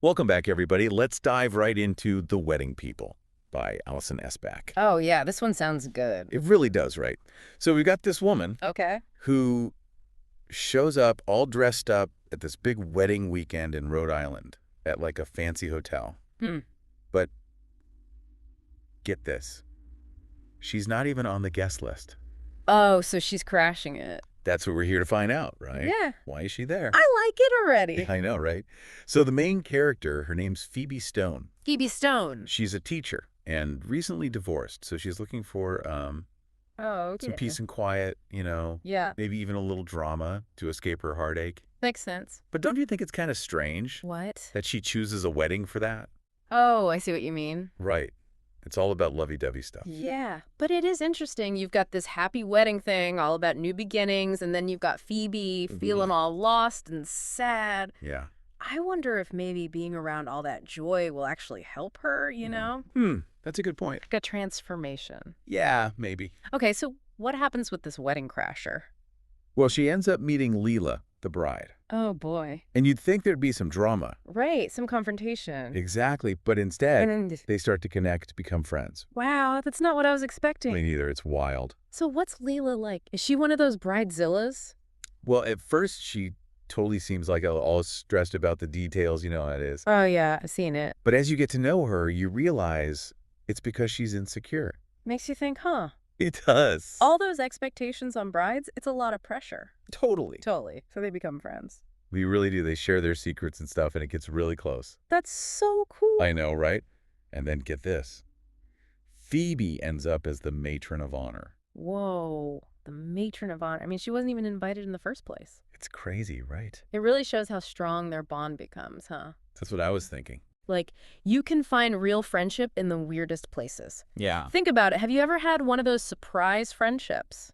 Welcome back, everybody. Let's dive right into The Wedding People by Alison Esbach. Oh, yeah, this one sounds good. It really does, right? So we've got this woman Okay. who shows up all dressed up at this big wedding weekend in Rhode Island at like a fancy hotel. Hmm. But get this, she's not even on the guest list. Oh, so she's crashing it. That's what we're here to find out, right? Yeah. Why is she there? I like it already. I know, right? So the main character, her name's Phoebe Stone. Phoebe Stone. She's a teacher and recently divorced, so she's looking for Oh, okay. some peace and quiet, Yeah, maybe even a little drama to escape her heartache. makes sense. But don't you think it's kind of strange What? that she chooses a wedding for that? Oh, I see what you mean. Right. It's all about lovey-dovey stuff. Yeah, but it is interesting. You've got this happy wedding thing, all about new beginnings, and then you've got Phoebe feeling all lost and sad. Yeah. I wonder if maybe being around all that joy will actually help her, That's a good point. Like a transformation. Yeah, maybe. Okay, so what happens with this wedding crasher? Well, she ends up meeting Leela, the bride. Oh, boy. And you'd think there'd be some drama. Right, some confrontation. Exactly. But instead, And they start to connect, become friends. wow, that's not what I was expecting. Me neither. It's wild. So what's Leela like? Is she one of those bridezillas? Well, at first, she totally seems like all stressed about the details. You know how it is. Oh, yeah, I've seen it. But as you get to know her, you realize it's because she's insecure. Makes you think, huh? It does. All those expectations on brides, it's a lot of pressure. Totally. Totally. So they become friends. We really do. They share their secrets and stuff, and it gets really close. That's so cool. I know, right? And then get this. Phoebe ends up as the matron of honor. Whoa, the matron of honor. I mean, she wasn't even invited in the first place. It's crazy, right? It really shows how strong their bond becomes, huh? That's what I was thinking. Like, you can find real friendship in the weirdest places. Yeah. Think about it. Have you ever had one of those surprise friendships?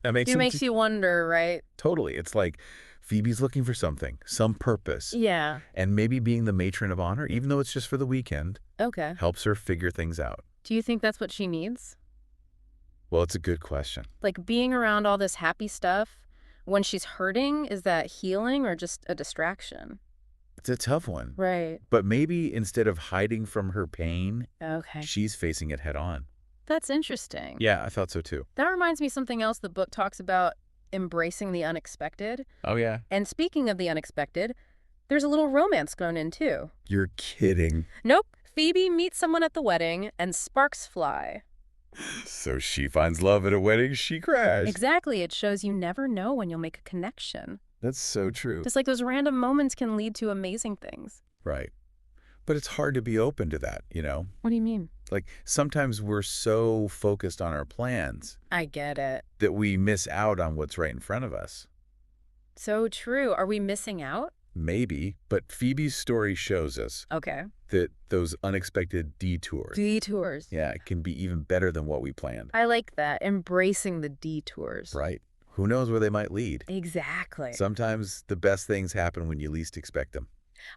That makes It makes you wonder, right? Totally. It's like Phoebe's looking for something, some purpose. Yeah. And maybe being the matron of honor, even though it's just for the weekend, Okay. helps her figure things out. Do you think that's what she needs? Well, it's a good question. Like being around all this happy stuff when she's hurting, is that healing or just a distraction? It's a tough one. Right. But maybe instead of hiding from her pain, Okay. she's facing it head on. That's interesting. Yeah, I thought so too. That reminds me of something else the book talks about, embracing the unexpected. Oh, yeah? And speaking of the unexpected, there's a little romance thrown in too. You're kidding. Nope. Phoebe meets someone at the wedding and sparks fly. So she finds love at a wedding she crashed. Exactly. It shows you never know when you'll make a connection. That's so true. Just like those random moments can lead to amazing things. Right. But it's hard to be open to that, What do you mean? Like, sometimes we're so focused on our plans I get it. that we miss out on what's right in front of us. So true. Are we missing out? Maybe, but Phoebe's story shows us Okay. that those unexpected detours, Detours. yeah, can be even better than what we planned. I like that. Embracing the detours. Right. Who knows where they might lead? Exactly. Sometimes the best things happen when you least expect them.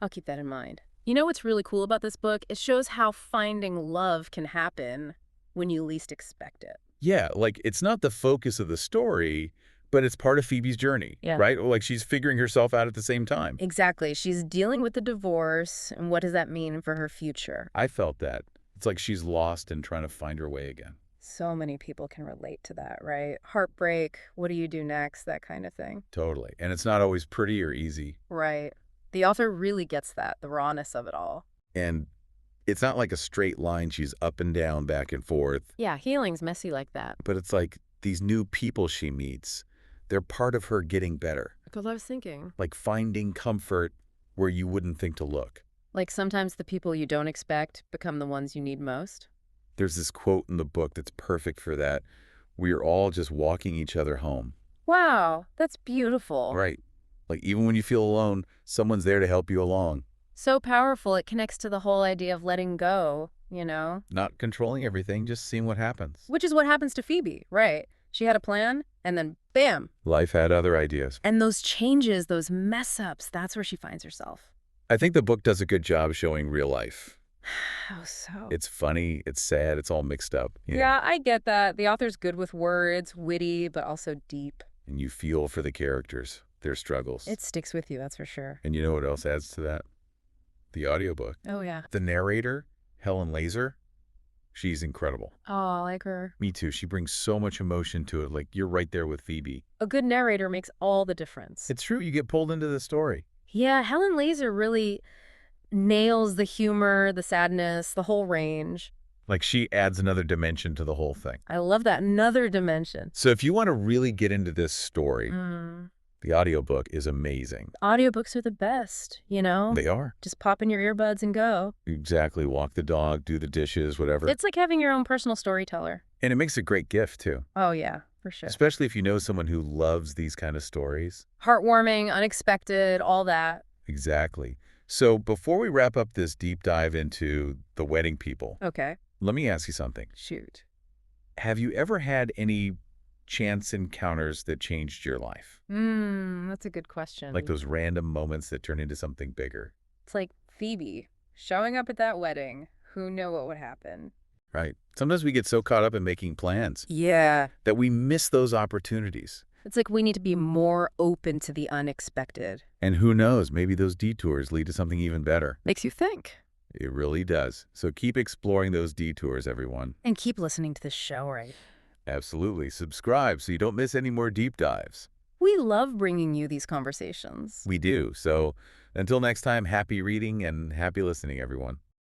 I'll keep that in mind. You know what's really cool about this book? It shows how finding love can happen when you least expect it. Yeah, like it's not the focus of the story, but it's part of Phoebe's journey, Yeah. right? Like she's figuring herself out at the same time. Exactly. She's dealing with the divorce, and what does that mean for her future? I felt that. It's like she's lost and trying to find her way again. So many people can relate to that, right? Heartbreak, what do you do next, that kind of thing. Totally. And it's not always pretty or easy. Right. The author really gets that, the rawness of it all. And it's not like a straight line. She's up and down, back and forth. Yeah, healing's messy like that. But it's like these new people she meets, they're part of her getting better. Because I was thinking, Like finding comfort where you wouldn't think to look. like sometimes the people you don't expect become the ones you need most. There's this quote in the book that's perfect for that. We are all just walking each other home. Wow, that's beautiful. Right. Like even when you feel alone, someone's there to help you along. So powerful, it connects to the whole idea of letting go, Not controlling everything, just seeing what happens. Which is what happens to Phoebe, right? She had a plan, and then bam. Life had other ideas. And those changes, those mess-ups, that's where she finds herself. I think the book does a good job showing real life. How so? It's funny, it's sad, it's all mixed up. Yeah, I get that. The author's good with words, witty, but also deep. And you feel for the characters, their struggles. It sticks with you, that's for sure. And you know what else adds to that? the audiobook. Oh, yeah. The narrator, Helen Laser, she's incredible. Oh, I like her. Me too. She brings so much emotion to it. Like, you're right there with Phoebe. A good narrator makes all the difference. It's true. You get pulled into the story. Yeah, Helen Laser really nails the humor, the sadness, the whole range. Like, she adds another dimension to the whole thing. I love that. Another dimension. So if you want to really get into this story, the audiobook is amazing. Audiobooks are the best, you know? They are. Just pop in your earbuds and go. Exactly. Walk the dog, do the dishes, whatever. It's like having your own personal storyteller. And it makes a great gift, too. Oh, yeah, for sure. Especially if you know someone who loves these kind of stories. Heartwarming, unexpected, all that. Exactly. So before we wrap up this deep dive into The Wedding People, Okay. let me ask you something. Shoot. Have you ever had any chance encounters that changed your life? That's a good question. Like those random moments that turn into something bigger? It's like Phoebe showing up at that wedding. Who knew what would happen? Right. Sometimes we get so caught up in making plans Yeah. that we miss those opportunities. It's like we need to be more open to the unexpected. And who knows, maybe those detours lead to something even better. Makes you think. It really does. So keep exploring those detours, everyone. And keep listening to this show, right? Absolutely. Subscribe so you don't miss any more deep dives. We love bringing you these conversations. We do. So until next time, happy reading and happy listening, everyone.